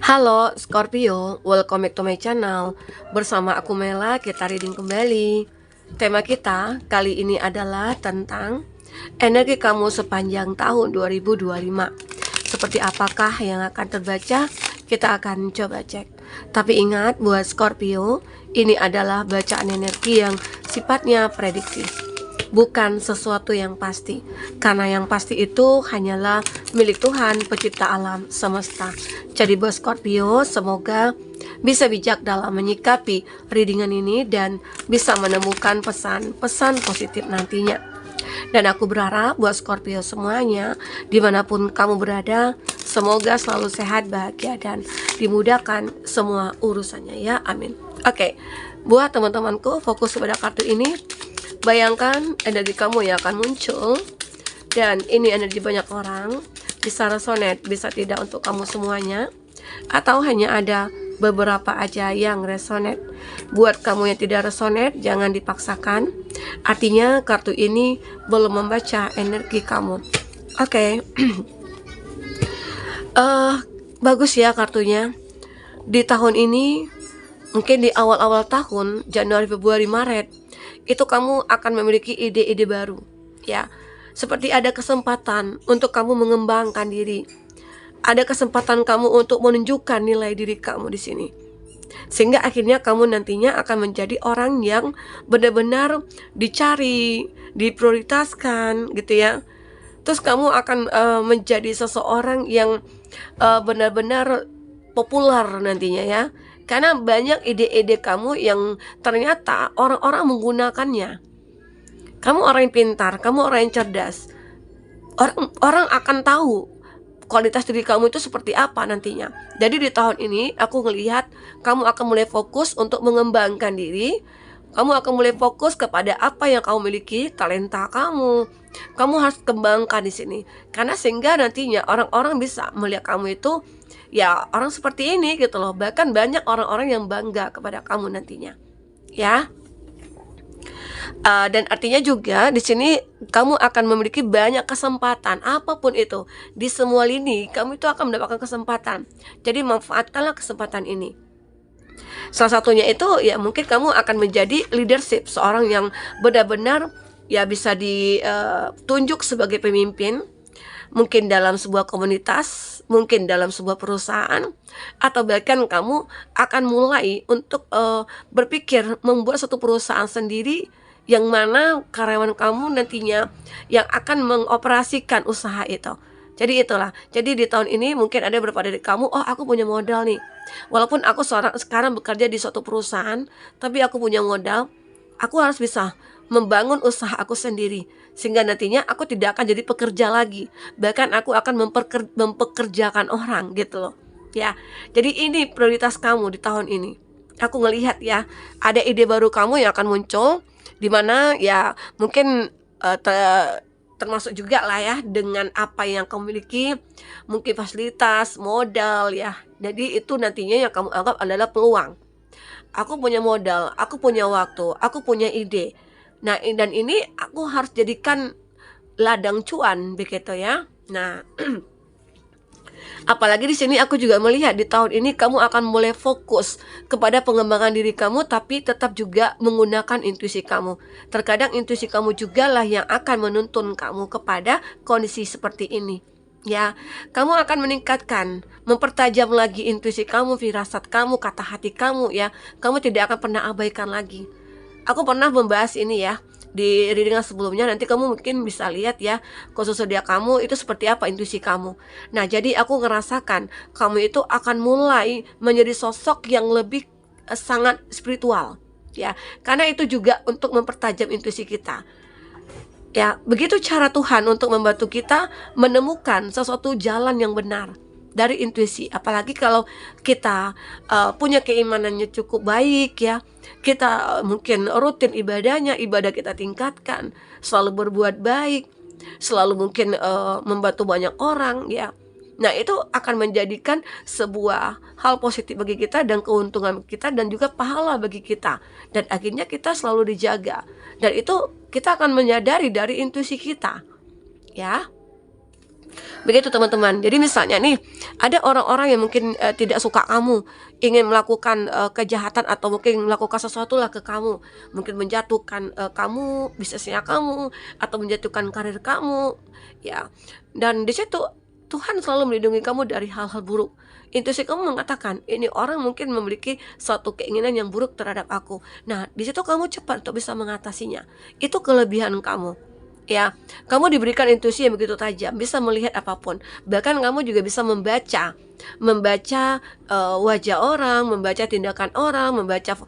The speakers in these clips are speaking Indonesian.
Halo Scorpio, welcome back to my channel. Bersama aku Mela, kita reading kembali. Tema kita kali ini adalah tentang energi kamu sepanjang tahun 2025. Seperti apakah yang akan terbaca? Kita akan coba cek. Tapi ingat buat Scorpio, ini adalah bacaan energi yang sifatnya prediksi, bukan sesuatu yang pasti, karena yang pasti itu hanyalah milik Tuhan pencipta alam semesta. Jadi buat Scorpio, semoga bisa bijak dalam menyikapi readingan ini dan bisa menemukan pesan-pesan positif nantinya. Dan aku berharap buat Scorpio semuanya, dimanapun kamu berada, semoga selalu sehat, bahagia, dan dimudahkan semua urusannya ya, amin. Oke, buat teman-temanku, fokus pada kartu ini. Bayangkan energi kamu yang akan muncul, dan ini energi banyak orang. Bisa resonate, bisa tidak untuk kamu semuanya, atau hanya ada beberapa aja yang resonate. Buat kamu yang tidak resonate, jangan dipaksakan. Artinya kartu ini belum membaca energi kamu. Oke. Bagus ya kartunya. Di tahun ini, mungkin di awal-awal tahun, Januari, Februari, Maret, itu kamu akan memiliki ide-ide baru, ya. Seperti ada kesempatan untuk kamu mengembangkan diri. Ada kesempatan kamu untuk menunjukkan nilai diri kamu di sini. Sehingga akhirnya kamu nantinya akan menjadi orang yang benar-benar dicari, diprioritaskan gitu ya. Terus kamu akan menjadi seseorang yang benar-benar populer nantinya ya. Karena banyak ide-ide kamu yang ternyata orang-orang menggunakannya. Kamu orang yang pintar, kamu orang yang cerdas. Orang akan tahu kualitas diri kamu itu seperti apa nantinya. Jadi di tahun ini aku ngelihat kamu akan mulai fokus untuk mengembangkan diri. Kamu akan mulai fokus kepada apa yang kamu miliki, talenta kamu. Kamu harus kembangkan di sini. Karena sehingga nantinya orang-orang bisa melihat kamu itu ya orang seperti ini gitu loh. Bahkan banyak orang-orang yang bangga kepada kamu nantinya. Ya. Dan artinya juga di sini kamu akan memiliki banyak kesempatan apapun itu. Di semua lini kamu itu akan mendapatkan kesempatan. Jadi manfaatkanlah kesempatan ini. Salah satunya itu ya mungkin kamu akan menjadi leadership, seorang yang benar-benar ya bisa ditunjuk sebagai pemimpin. Mungkin dalam sebuah komunitas, mungkin dalam sebuah perusahaan, atau bahkan kamu akan mulai untuk berpikir membuat satu perusahaan sendiri, yang mana karyawan kamu nantinya yang akan mengoperasikan usaha itu. Jadi itulah. Jadi di tahun ini mungkin ada beberapa dari kamu, oh aku punya modal nih. Walaupun aku sekarang bekerja di suatu perusahaan, tapi aku punya modal, aku harus bisa membangun usaha aku sendiri. Sehingga nantinya aku tidak akan jadi pekerja lagi. Bahkan aku akan mempekerjakan orang gitu loh. Ya, jadi ini prioritas kamu di tahun ini. Aku ngelihat ya, ada ide baru kamu yang akan muncul, dimana ya mungkin termasuk juga lah ya dengan apa yang kamu miliki, mungkin fasilitas, modal ya. Jadi itu nantinya yang kamu anggap adalah peluang. Aku punya modal, aku punya waktu, aku punya ide. Nah, dan ini aku harus jadikan ladang cuan begitu ya. Nah, apalagi di sini aku juga melihat di tahun ini kamu akan mulai fokus kepada pengembangan diri kamu, tapi tetap juga menggunakan intuisi kamu. Terkadang intuisi kamu juga lah yang akan menuntun kamu kepada kondisi seperti ini. Ya, kamu akan meningkatkan, mempertajam lagi intuisi kamu, firasat kamu, kata hati kamu ya. Kamu tidak akan pernah abaikan lagi. Aku pernah membahas ini ya di readingan sebelumnya, nanti kamu mungkin bisa lihat ya khusus dia kamu itu seperti apa intuisi kamu. Nah, jadi aku ngerasakan kamu itu akan mulai menjadi sosok yang lebih sangat spiritual ya, karena itu juga untuk mempertajam intuisi kita. Ya, begitu cara Tuhan untuk membantu kita menemukan sesuatu jalan yang benar dari intuisi. Apalagi kalau kita punya keimanannya cukup baik ya, kita mungkin rutin ibadahnya, ibadah kita tingkatkan, selalu berbuat baik, selalu mungkin membantu banyak orang ya. Nah, itu akan menjadikan sebuah hal positif bagi kita dan keuntungan kita dan juga pahala bagi kita. Dan akhirnya kita selalu dijaga. Dan itu kita akan menyadari dari intuisi kita. Ya. Begitu teman-teman. Jadi misalnya nih, ada orang-orang yang mungkin tidak suka kamu, ingin melakukan kejahatan atau mungkin melakukan sesuatu lah ke kamu, mungkin menjatuhkan kamu, bisnisnya kamu, atau menjatuhkan karir kamu, ya. Dan di situ Tuhan selalu melindungi kamu dari hal-hal buruk. Intuisi kamu mengatakan, ini orang mungkin memiliki suatu keinginan yang buruk terhadap aku. Nah, di situ kamu cepat untuk bisa mengatasinya. Itu kelebihan kamu. Ya, kamu diberikan intuisi yang begitu tajam, bisa melihat apapun. Bahkan kamu juga bisa membaca wajah orang, membaca tindakan orang, membaca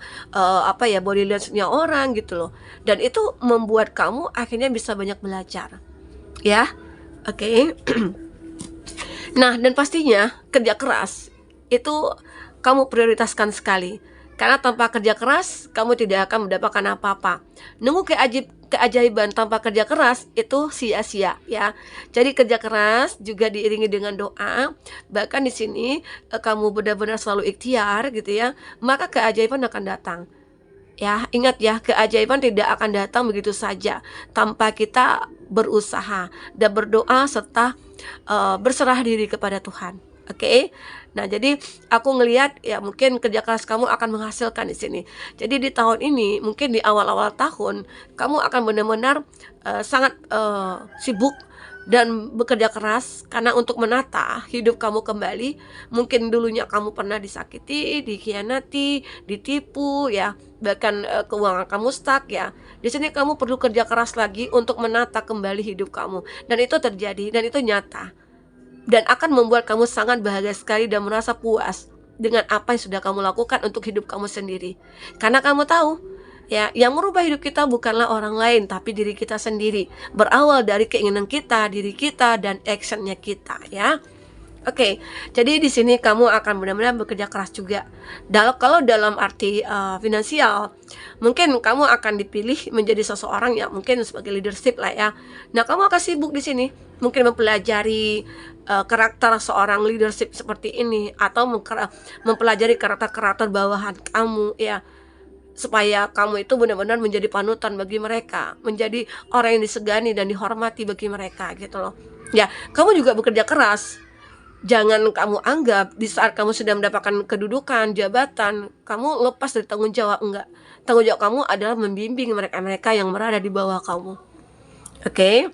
body language-nya orang gitu loh. Dan itu membuat kamu akhirnya bisa banyak belajar. Ya. Oke. Nah, dan pastinya kerja keras itu kamu prioritaskan sekali. Karena tanpa kerja keras, kamu tidak akan mendapatkan apa-apa. Nunggu keajaiban tanpa kerja keras itu sia-sia ya. Jadi kerja keras juga diiringi dengan doa. Bahkan di sini kamu benar-benar selalu ikhtiar gitu ya, maka keajaiban akan datang. Ya, ingat ya, keajaiban tidak akan datang begitu saja tanpa kita berusaha dan berdoa serta berserah diri kepada Tuhan. Oke. Nah, jadi aku ngelihat ya mungkin kerja keras kamu akan menghasilkan di sini. Jadi di tahun ini, mungkin di awal-awal tahun, kamu akan benar-benar sangat sibuk dan bekerja keras karena untuk menata hidup kamu kembali. Mungkin dulunya kamu pernah disakiti, dikhianati, ditipu ya, bahkan keuangan kamu stuck ya. Di sini kamu perlu kerja keras lagi untuk menata kembali hidup kamu, dan itu terjadi dan itu nyata. Dan akan membuat kamu sangat bahagia sekali dan merasa puas dengan apa yang sudah kamu lakukan untuk hidup kamu sendiri. Karena kamu tahu ya, yang merubah hidup kita bukanlah orang lain, tapi diri kita sendiri. Berawal dari keinginan kita, diri kita, dan actionnya kita ya. Oke, jadi di sini kamu akan benar-benar bekerja keras juga. Kalau dalam arti finansial, mungkin kamu akan dipilih menjadi seseorang yang mungkin sebagai leadership lah ya. Nah, kamu akan sibuk di sini, mungkin mempelajari karakter seorang leadership seperti ini, atau mempelajari karakter-karakter bawahan kamu ya, supaya kamu itu benar-benar menjadi panutan bagi mereka, menjadi orang yang disegani dan dihormati bagi mereka gitu loh. Ya, kamu juga bekerja keras. Jangan kamu anggap di saat kamu sudah mendapatkan kedudukan, jabatan, kamu lepas dari tanggung jawab. Enggak. Tanggung jawab kamu adalah membimbing mereka-mereka yang berada di bawah kamu. Oke.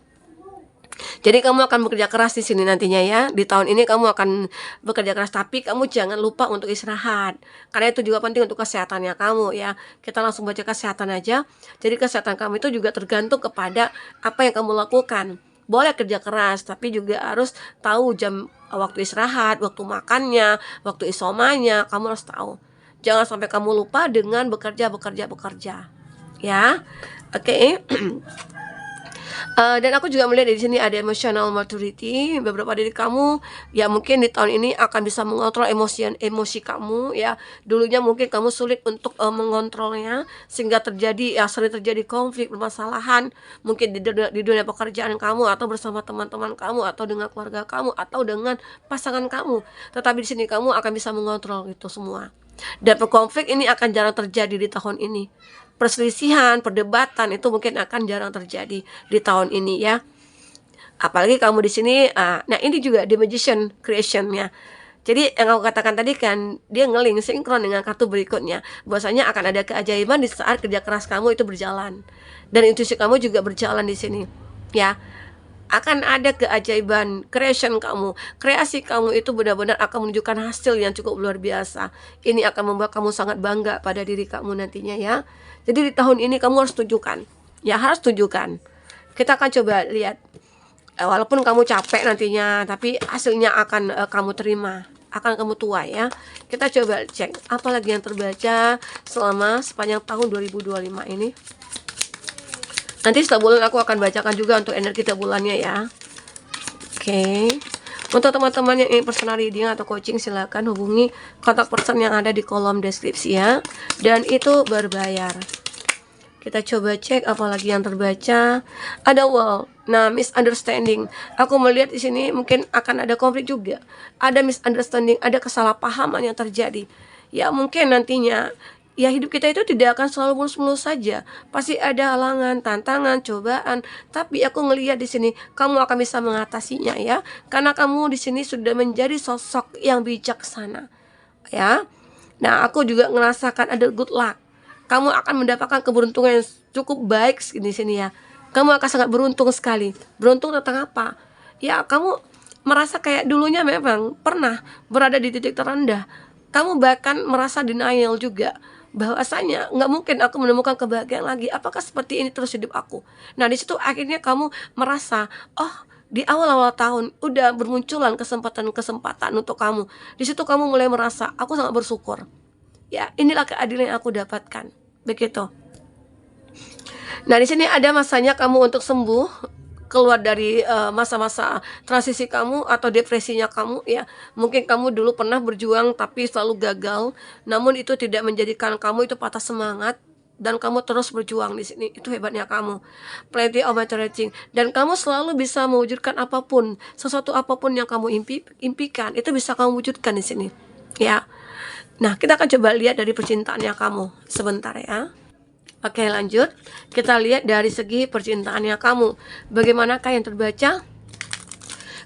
Jadi kamu akan bekerja keras di sini nantinya ya. Di tahun ini kamu akan bekerja keras, tapi kamu jangan lupa untuk istirahat. Karena itu juga penting untuk kesehatannya kamu ya. Kita langsung baca kesehatan aja. Jadi kesehatan kamu itu juga tergantung kepada apa yang kamu lakukan. Boleh kerja keras, tapi juga harus tahu jam waktu istirahat, waktu makannya, waktu isomanya, kamu harus tahu. Jangan sampai kamu lupa dengan bekerja. Ya, oke. Dan aku juga melihat di sini ada emotional maturity. Beberapa dari kamu ya mungkin di tahun ini akan bisa mengontrol emosi kamu ya. Dulunya mungkin kamu sulit untuk mengontrolnya, sehingga sering terjadi konflik, permasalahan mungkin di dunia pekerjaan kamu, atau bersama teman-teman kamu, atau dengan keluarga kamu, atau dengan pasangan kamu. Tetapi di sini kamu akan bisa mengontrol itu semua. Dan konflik ini akan jarang terjadi di tahun ini. Perselisihan, perdebatan itu mungkin akan jarang terjadi di tahun ini ya. Apalagi kamu di sini, nah ini juga The Magician creation-nya. Jadi yang aku katakan tadi kan, dia ngeling sinkron dengan kartu berikutnya. Bahwasanya akan ada keajaiban di saat kerja keras kamu itu berjalan. Dan intuisi kamu juga berjalan di sini. Ya. Akan ada keajaiban creation kamu, kreasi kamu itu benar-benar akan menunjukkan hasil yang cukup luar biasa. Ini akan membuat kamu sangat bangga pada diri kamu nantinya ya. Jadi di tahun ini kamu harus tunjukkan. Ya, harus tunjukkan. Kita akan coba lihat. Walaupun kamu capek nantinya, tapi hasilnya akan kamu terima. Akan kamu tuai ya. Kita coba cek apa lagi yang terbaca selama sepanjang tahun 2025 ini. Nanti setiap bulan aku akan bacakan juga untuk energi tiap bulannya ya. Oke. Untuk teman-teman yang ingin personal reading atau coaching, silakan hubungi kontak person yang ada di kolom deskripsi ya. Dan itu berbayar. Kita coba cek apa lagi yang terbaca. Ada wall. Nah, misunderstanding. Aku melihat di sini mungkin akan ada konflik juga. Ada misunderstanding, ada kesalahpahaman yang terjadi. Ya, mungkin nantinya ya hidup kita itu tidak akan selalu mulus-mulus saja. Pasti ada halangan, tantangan, cobaan. Tapi aku ngelihat di sini kamu akan bisa mengatasinya ya. Karena kamu di sini sudah menjadi sosok yang bijaksana. Ya. Nah, aku juga ngerasakan ada good luck. Kamu akan mendapatkan keberuntungan yang cukup baik di sini ya. Kamu akan sangat beruntung sekali. Beruntung tentang apa? Ya, kamu merasa kayak dulunya memang pernah berada di titik terendah. Kamu bahkan merasa denial juga, bahwasanya nggak mungkin aku menemukan kebahagiaan lagi. Apakah seperti ini terus hidup aku? Nah, di situ akhirnya kamu merasa, oh, di awal-awal tahun udah bermunculan kesempatan-kesempatan untuk kamu. Di situ kamu mulai merasa, aku sangat bersyukur. Ya, inilah keadilan yang aku dapatkan. Begitu. Nah, di sini ada masanya kamu untuk sembuh, keluar dari masa-masa transisi kamu atau depresinya kamu ya. Mungkin kamu dulu pernah berjuang tapi selalu gagal, namun itu tidak menjadikan kamu itu patah semangat dan kamu terus berjuang di sini. Itu hebatnya kamu. Plenty of encouraging, dan kamu selalu bisa mewujudkan apapun, sesuatu apapun yang kamu impikan, itu bisa kamu wujudkan di sini. Ya. Nah, kita akan coba lihat dari percintaannya kamu sebentar ya. Oke, lanjut. Kita lihat dari segi percintaannya kamu. Bagaimanakah yang terbaca?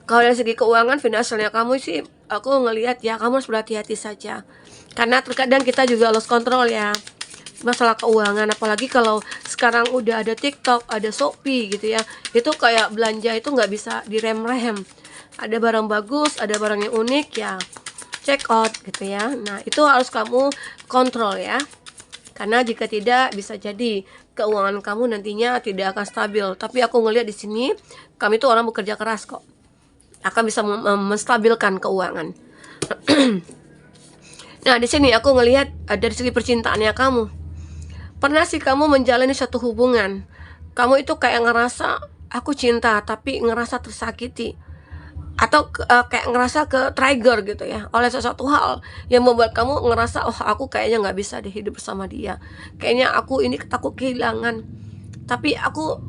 Kalau dari segi keuangan, finansialnya kamu sih, aku ngelihat ya, kamu harus berhati-hati saja. Karena terkadang kita juga lost control ya. Masalah keuangan, apalagi kalau sekarang udah ada TikTok, ada Shopee gitu ya. Itu kayak belanja itu nggak bisa direm-rem. Ada barang bagus, ada barang yang unik ya, check out gitu ya. Nah, itu harus kamu kontrol ya. Karena jika tidak, bisa jadi keuangan kamu nantinya tidak akan stabil. Tapi aku ngelihat di sini, kami itu orang bekerja keras kok. Akan bisa menstabilkan keuangan. Nah, di sini aku ngelihat dari segi percintaannya kamu. Pernah sih kamu menjalani satu hubungan, kamu itu kayak ngerasa aku cinta tapi ngerasa tersakiti, atau kayak ngerasa ke trigger gitu ya oleh sesuatu hal yang membuat kamu ngerasa, oh, aku kayaknya nggak bisa deh hidup bersama dia, kayaknya aku ini takut kehilangan, tapi aku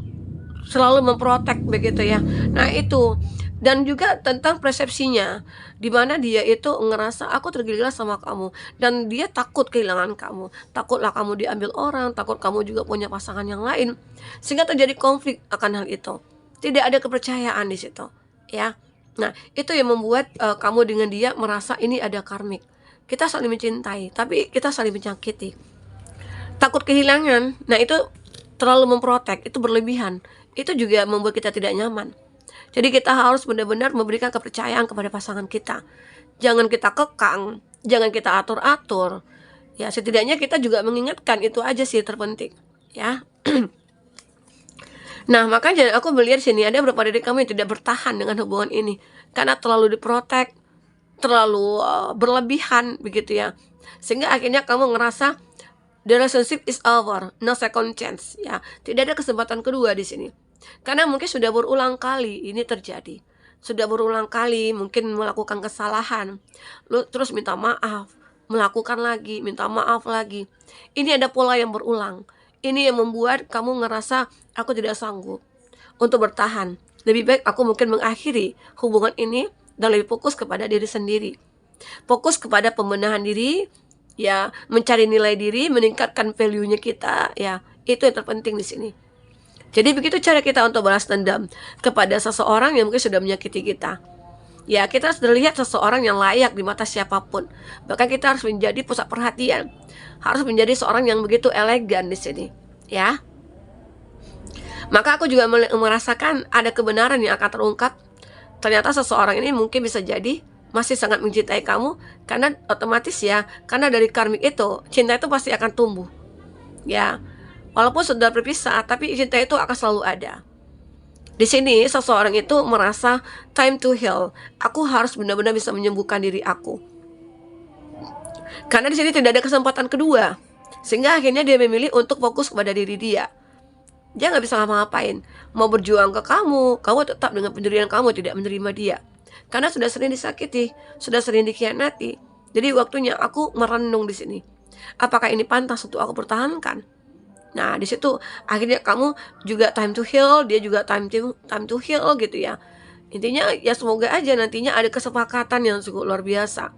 selalu memprotek begitu ya. Nah, itu. Dan juga tentang persepsinya, dimana dia itu ngerasa aku tergila-gila sama kamu, dan dia takut kehilangan kamu, takutlah kamu diambil orang, takut kamu juga punya pasangan yang lain, sehingga terjadi konflik akan hal itu. Tidak ada kepercayaan di situ ya. Nah, itu yang membuat kamu dengan dia merasa ini ada karmik. Kita saling mencintai, tapi kita saling menyakiti. Takut kehilangan, nah itu terlalu memprotek, itu berlebihan. Itu juga membuat kita tidak nyaman. Jadi kita harus benar-benar memberikan kepercayaan kepada pasangan kita. Jangan kita kekang, jangan kita atur-atur. Ya, setidaknya kita juga mengingatkan, itu aja sih terpenting. Ya. Nah, makanya aku melihat sini ada beberapa dari kamu yang tidak bertahan dengan hubungan ini karena terlalu diprotek, terlalu berlebihan begitu ya. Sehingga akhirnya kamu ngerasa the relationship is over, no second chance ya. Tidak ada kesempatan kedua di sini. Karena mungkin sudah berulang kali ini terjadi. Sudah berulang kali mungkin melakukan kesalahan, terus minta maaf, melakukan lagi, minta maaf lagi. Ini ada pola yang berulang. Ini yang membuat kamu ngerasa aku tidak sanggup untuk bertahan. Lebih baik aku mungkin mengakhiri hubungan ini dan lebih fokus kepada diri sendiri. Fokus kepada pembenahan diri, ya, mencari nilai diri, meningkatkan value-nya kita, ya. Itu yang terpenting di sini. Jadi begitu cara kita untuk balas dendam kepada seseorang yang mungkin sudah menyakiti kita. Ya, kita harus melihat seseorang yang layak di mata siapapun. Bahkan kita harus menjadi pusat perhatian. Harus menjadi seorang yang begitu elegan di sini, ya. Maka aku juga merasakan ada kebenaran yang akan terungkap. Ternyata seseorang ini mungkin bisa jadi masih sangat mencintai kamu, karena otomatis ya, karena dari karmik itu, cinta itu pasti akan tumbuh. Ya. Walaupun sudah berpisah, tapi cinta itu akan selalu ada. Di sini seseorang itu merasa time to heal. Aku harus benar-benar bisa menyembuhkan diri aku. Karena di sini tidak ada kesempatan kedua. Sehingga akhirnya dia memilih untuk fokus kepada diri dia. Dia nggak bisa ngapa-ngapain. Mau berjuang ke kamu tetap dengan pendirian kamu tidak menerima dia. Karena sudah sering disakiti, sudah sering dikhianati. Jadi waktunya aku merenung di sini. Apakah ini pantas untuk aku pertahankan? Nah, di situ akhirnya kamu juga time to heal, dia juga time to heal gitu ya. Intinya ya semoga aja nantinya ada kesepakatan yang cukup luar biasa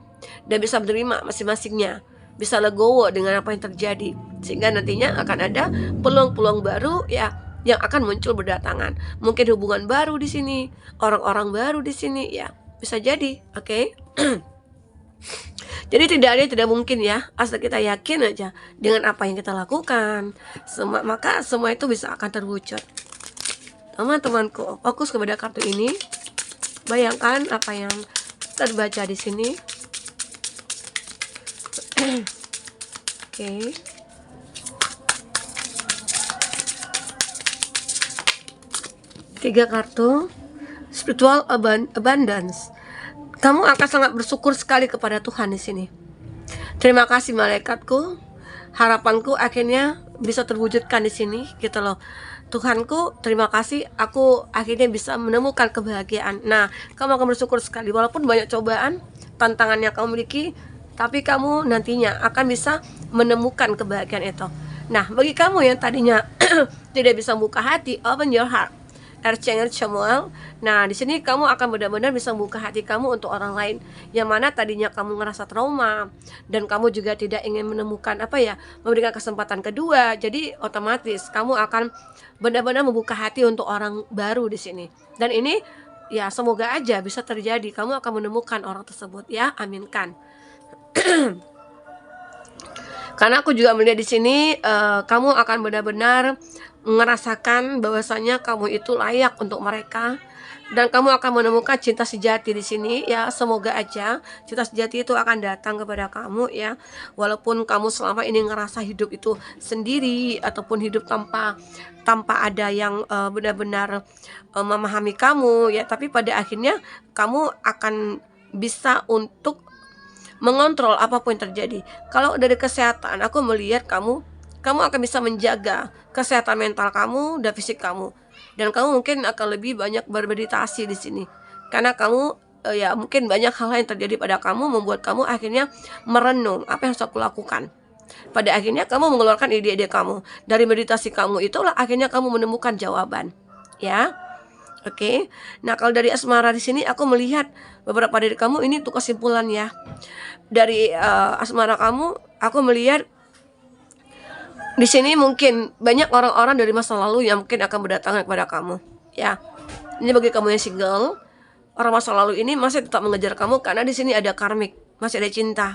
dan bisa menerima masing-masingnya. bisa legowo dengan apa yang terjadi, sehingga nantinya akan ada peluang-peluang baru ya yang akan muncul berdatangan. Mungkin hubungan baru di sini, orang-orang baru di sini ya, bisa jadi, oke? Jadi tidak ada yang tidak mungkin ya, asal kita yakin aja dengan apa yang kita lakukan, maka semua itu bisa akan terwujud. Teman-temanku, fokus kepada kartu ini. Bayangkan apa yang terbaca di sini. Oke. Tiga kartu spiritual abundance. Kamu akan sangat bersyukur sekali kepada Tuhan di sini. Terima kasih malaikatku. Harapanku akhirnya bisa terwujudkan di sini, gitu loh. Tuhanku, terima kasih. Aku akhirnya bisa menemukan kebahagiaan. Nah, kamu akan bersyukur sekali. Walaupun banyak cobaan, tantangan yang kamu miliki, tapi kamu nantinya akan bisa menemukan kebahagiaan itu. Nah, bagi kamu yang tadinya tidak bisa buka hati, open your heart. Archangel Chamuel. Nah, di sini kamu akan benar-benar bisa membuka hati kamu untuk orang lain yang mana tadinya kamu ngerasa trauma dan kamu juga tidak ingin menemukan memberikan kesempatan kedua. Jadi otomatis kamu akan benar-benar membuka hati untuk orang baru di sini. Dan ini ya semoga aja bisa terjadi. Kamu akan menemukan orang tersebut ya. Aminkan. Karena aku juga melihat di sini kamu akan benar-benar merasakan bahwasanya kamu itu layak untuk mereka dan kamu akan menemukan cinta sejati di sini ya. Semoga aja cinta sejati itu akan datang kepada kamu ya. Walaupun kamu selama ini ngerasa hidup itu sendiri ataupun hidup tanpa ada yang benar-benar memahami kamu ya, tapi pada akhirnya kamu akan bisa untuk mengontrol apapun yang terjadi. Kalau dari kesehatan, aku melihat kamu akan bisa menjaga kesehatan mental kamu dan fisik kamu. Dan kamu mungkin akan lebih banyak bermeditasi di sini. Karena kamu ya mungkin banyak hal yang terjadi pada kamu membuat kamu akhirnya merenung apa yang harus aku lakukan. Pada akhirnya kamu mengeluarkan ide-ide kamu. Dari meditasi kamu itulah akhirnya kamu menemukan jawaban. Ya. Oke. Nah, kalau dari asmara di sini aku melihat beberapa dari kamu ini untuk kesimpulan ya. Dari asmara kamu, aku melihat di sini mungkin banyak orang-orang dari masa lalu yang mungkin akan berdatangan kepada kamu. Ya, ini bagi kamu yang single, orang masa lalu ini masih tetap mengejar kamu karena di sini ada karmik, masih ada cinta.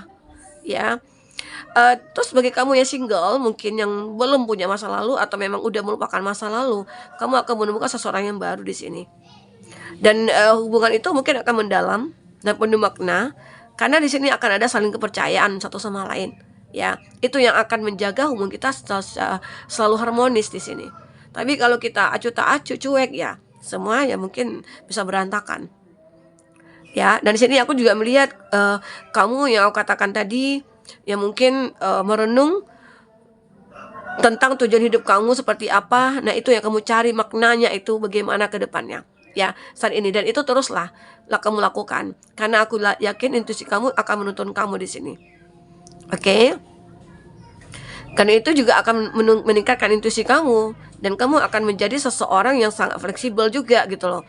Ya, terus bagi kamu yang single, mungkin yang belum punya masa lalu atau memang udah melupakan masa lalu, kamu akan menemukan seseorang yang baru di sini. Dan hubungan itu mungkin akan mendalam dan penuh makna. Karena di sini akan ada saling kepercayaan satu sama lain, ya. Itu yang akan menjaga hubungan kita selalu harmonis di sini. Tapi kalau kita acuh tak acuh, cuek ya, semua ya mungkin bisa berantakan. Ya, dan di sini aku juga melihat kamu yang aku katakan tadi, yang mungkin merenung tentang tujuan hidup kamu seperti apa. Nah, itu yang kamu cari maknanya itu bagaimana ke depannya. Ya, saat ini, dan itu teruslah kamu lakukan karena aku yakin intuisi kamu akan menuntun kamu di sini. Oke? Karena itu juga akan meningkatkan intuisi kamu dan kamu akan menjadi seseorang yang sangat fleksibel juga gitu loh.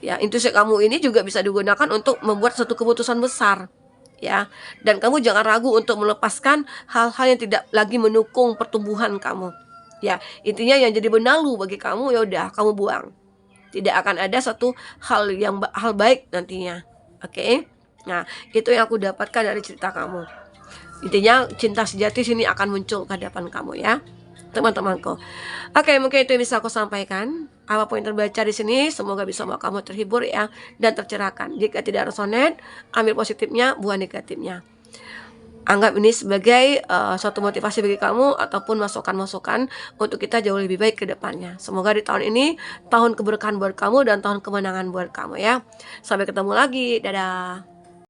Ya, intuisi kamu ini juga bisa digunakan untuk membuat satu keputusan besar. Ya, dan kamu jangan ragu untuk melepaskan hal-hal yang tidak lagi mendukung pertumbuhan kamu. Ya, intinya yang jadi benalu bagi kamu ya udah kamu buang. Tidak akan ada satu hal baik nantinya. Oke? Nah, itu yang aku dapatkan dari cerita kamu. Intinya cinta sejati sini akan muncul ke hadapan kamu ya, teman-temanku. Oke, mungkin itu yang bisa aku sampaikan. Apapun yang terbaca di sini, semoga bisa membuat kamu terhibur ya dan tercerahkan. Jika tidak resonate, ambil positifnya, buang negatifnya. Anggap ini sebagai suatu motivasi bagi kamu ataupun masukan-masukan untuk kita jauh lebih baik ke depannya. Semoga di tahun ini tahun keberkahan buat kamu dan tahun kemenangan buat kamu ya. Sampai ketemu lagi. Dadah.